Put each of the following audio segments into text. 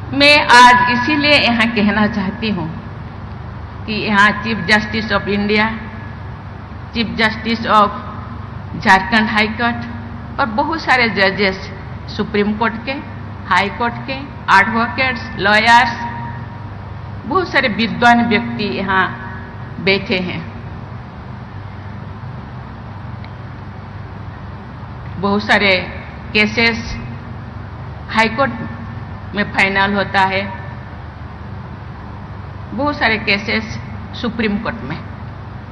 मैं आज इसीलिए यहाँ कहना चाहती हूँ कि यहाँ chief justice of India, chief justice of Jharkhand high court और बहुत सारे जजेस सुप्रीम कोर्ट के, हाई कोर्ट के, एडवोकेट्स, लॉयर्स, बहुत सारे विद्वान व्यक्ति यहाँ बैठे हैं। बहुत सारे केसेस हाई कोर्ट में फाइनल होता है, बहुत सारे केसेस सुप्रीम कोर्ट में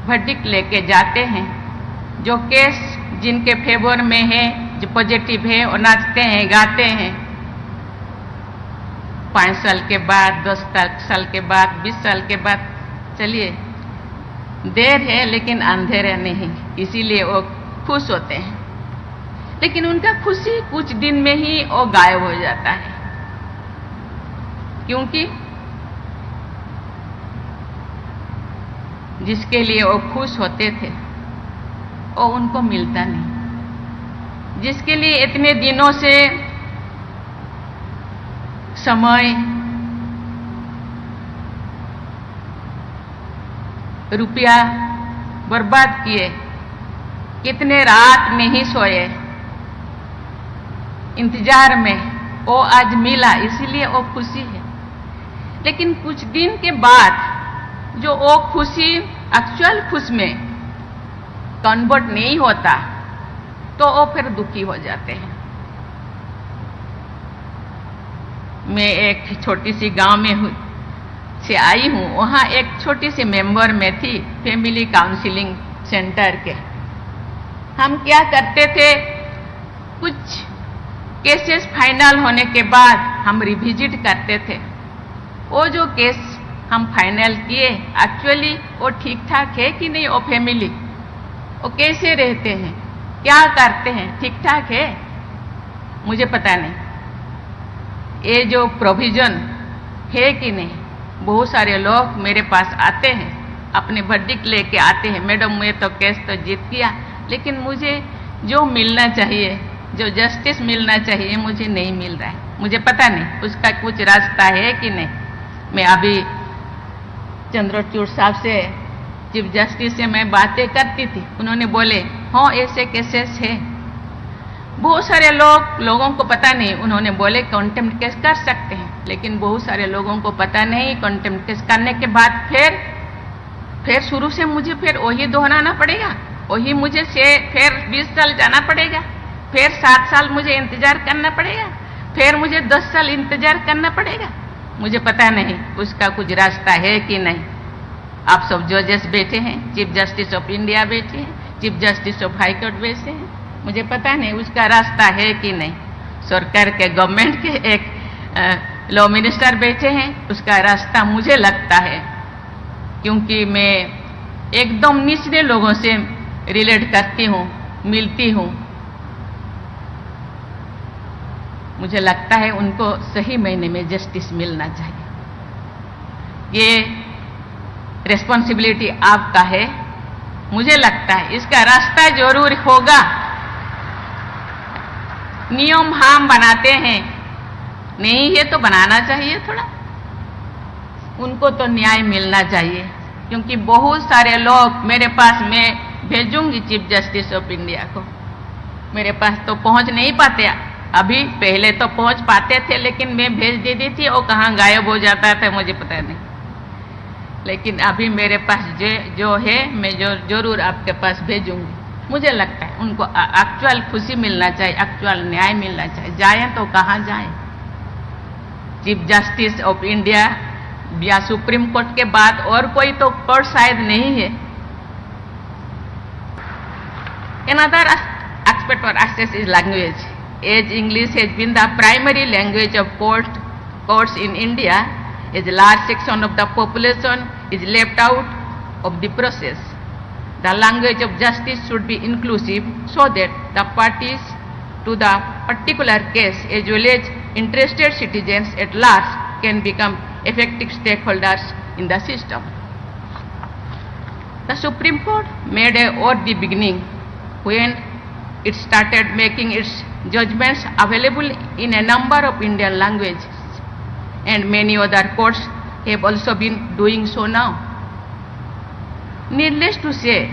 वर्डिक्ट लेके जाते हैं। जो केस जिनके फेवर में है, जो पॉजिटिव है, वो नाचते हैं, गाते हैं। 5 साल के बाद, 10 साल के बाद, 20 साल के बाद, चलिए देर है लेकिन अंधेरा नहीं, इसीलिए वो खुश होते हैं। लेकिन उनका खुशी कुछ दिन में ही वो गायब हो जाता है, क्योंकि जिसके लिए वो खुश होते थे वो उनको मिलता नहीं। जिसके लिए इतने दिनों से समय, रुपया बर्बाद किए, कितने रात नहीं सोए इंतजार में, वो आज मिला, इसीलिए वो खुशी है। लेकिन कुछ दिन के बाद जो वो खुशी एक्चुअल खुश में कन्वर्ट नहीं होता तो वो फिर दुखी हो जाते हैं। मैं एक छोटी सी गांव में से आई हूँ, वहाँ एक छोटी सी मेंबर में थी फैमिली काउंसलिंग सेंटर के। हम क्या करते थे, कुछ केसेस फाइनल होने के बाद हम रिविजिट करते थे। वो जो केस हम फाइनल किए एक्चुअली वो ठीक ठाक है कि नहीं, वो फैमिली वो कैसे रहते हैं, क्या करते हैं, ठीक ठाक है, मुझे पता नहीं। ये जो प्रोविजन है कि नहीं। बहुत सारे लोग मेरे पास आते हैं, अपने वर्डिक्ट लेके आते हैं, मैडम मैं तो केस तो जीत गया, लेकिन मुझे जो मिलना चाहिए, जो जस्टिस मिलना चाहिए, मुझे नहीं मिल रहा है, मुझे पता नहीं उसका कुछ रास्ता है कि नहीं। मैं अभी चंद्रचूड़ साहब से, चीफ जस्टिस से मैं बातें करती थी, उन्होंने बोले हाँ ऐसे केसेस है। बहुत सारे लोगों को पता नहीं, उन्होंने बोले कंटेम्प्ट केस कर सकते हैं, लेकिन बहुत सारे लोगों को पता नहीं। कंटेम्प्ट केस करने के बाद फिर शुरू से मुझे फिर वही दोहराना पड़ेगा, वही मुझे फिर 20 साल जाना पड़ेगा, फिर 7 साल मुझे इंतजार करना पड़ेगा, फिर मुझे 10 साल इंतजार करना पड़ेगा। मुझे पता नहीं उसका कुछ रास्ता है कि नहीं। आप सब जजेस बैठे हैं, चीफ जस्टिस ऑफ इंडिया बैठे हैं, chief justice of high court बैठे हैं, मुझे पता नहीं उसका रास्ता है कि नहीं। सरकार के, गवर्नमेंट के एक लॉ मिनिस्टर बैठे हैं, उसका रास्ता मुझे लगता है, क्योंकि मैं एकदम निचले लोगों से रिलेट करती हूँ, मिलती हूँ। मुझे लगता है उनको सही महीने में जस्टिस मिलना चाहिए। ये रिस्पॉन्सिबिलिटी आपका है, मुझे लगता है इसका रास्ता जरूर होगा। नियम हम बनाते हैं, नहीं है तो बनाना चाहिए थोड़ा, उनको तो न्याय मिलना चाहिए। क्योंकि बहुत सारे लोग मेरे पास, मैं भेजूंगी चीफ जस्टिस ऑफ इंडिया को, मेरे पास तो पहुंच नहीं पाते अभी, पहले तो पहुंच पाते थे, लेकिन मैं भेज देती थी, वो कहाँ गायब हो जाता था मुझे पता नहीं। लेकिन अभी मेरे पास जो है, मैं जरूर आपके पास भेजूंगी। मुझे लगता है उनको एक्चुअल खुशी मिलना चाहिए, एक्चुअल न्याय मिलना चाहिए। जाएं तो कहाँ जाएं? चीफ जस्टिस ऑफ इंडिया या सुप्रीम कोर्ट के बाद और कोई तो कोर्ट शायद नहीं है। Another aspect or access is language. As English has been the primary language of courts in India, a large section of the population is left out of the process. The language of justice should be inclusive so that the parties to the particular case as well as interested citizens at large can become effective stakeholders in the system. The Supreme Court made a worthy beginning when it started making its judgments available in a number of Indian languages. and many other courts have also been doing so now. Needless to say,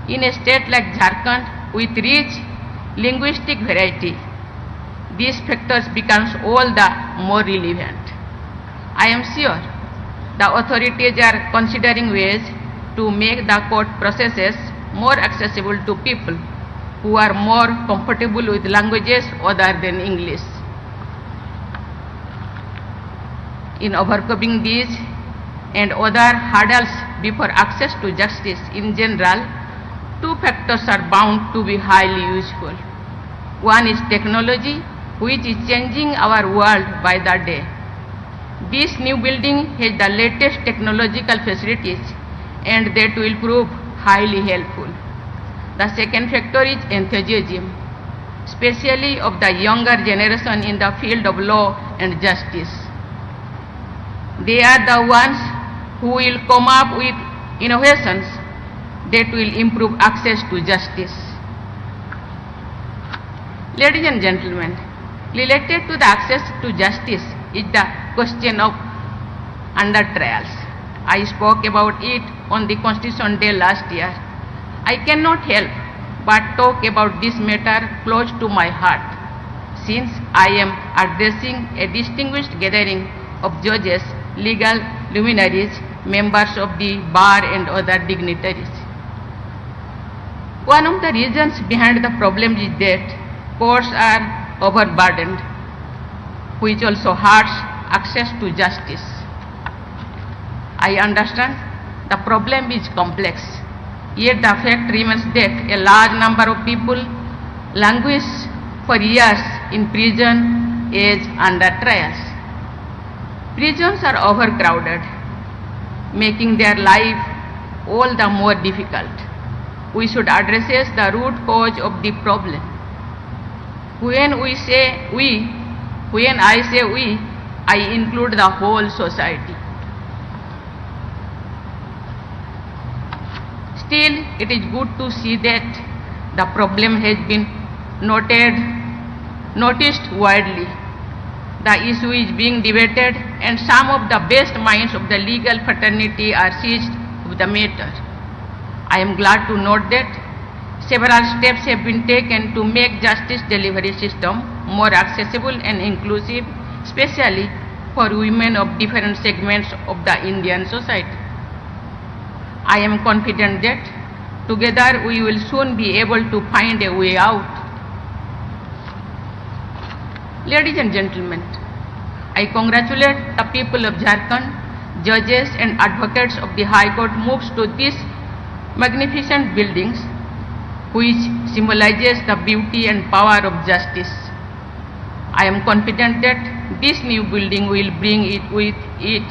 in a state like Jharkhand with rich linguistic variety, these factors becomes all the more relevant. I am sure the authorities are considering ways to make the court processes more accessible to people who are more comfortable with languages other than English. In overcoming these and other hurdles before access to justice in general, two factors are bound to be highly useful. One is technology, which is changing our world by the day. This new building has the latest technological facilities and that will prove highly helpful. The second factor is enthusiasm, especially of the younger generation in the field of law and justice. They are the ones who will come up with innovations that will improve access to justice. Ladies and gentlemen, related to the access to justice is the question of under trials. I spoke about it on the Constitution Day last year. I cannot help but talk about this matter close to my heart, since I am addressing a distinguished gathering of judges, legal luminaries, members of the bar and other dignitaries. One of the reasons behind the problem is that courts are overburdened, which also hurts access to justice. I understand the problem is complex, yet the fact remains that a large number of people languish for years in prison as under trials. Prisons are overcrowded, making their life all the more difficult. We should address the root cause of the problem. When I say we, I include the whole society. Still, it is good to see that the problem has been noticed widely. The issue is being debated and some of the best minds of the legal fraternity are seized with the matter. I am glad to note that several steps have been taken to make justice delivery system more accessible and inclusive, especially for women of different segments of the Indian society. I am confident that together we will soon be able to find a way out. Ladies and gentlemen, I congratulate the people of Jharkhand, judges and advocates of the High Court moves to these magnificent buildings, which symbolizes the beauty and power of justice. I am confident that this new building will bring with it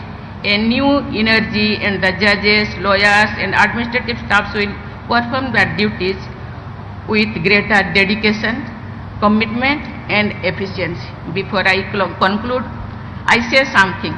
a new energy, and the judges, lawyers and administrative staffs will perform their duties with greater dedication, commitment and efficiency. Before I conclude, I say something.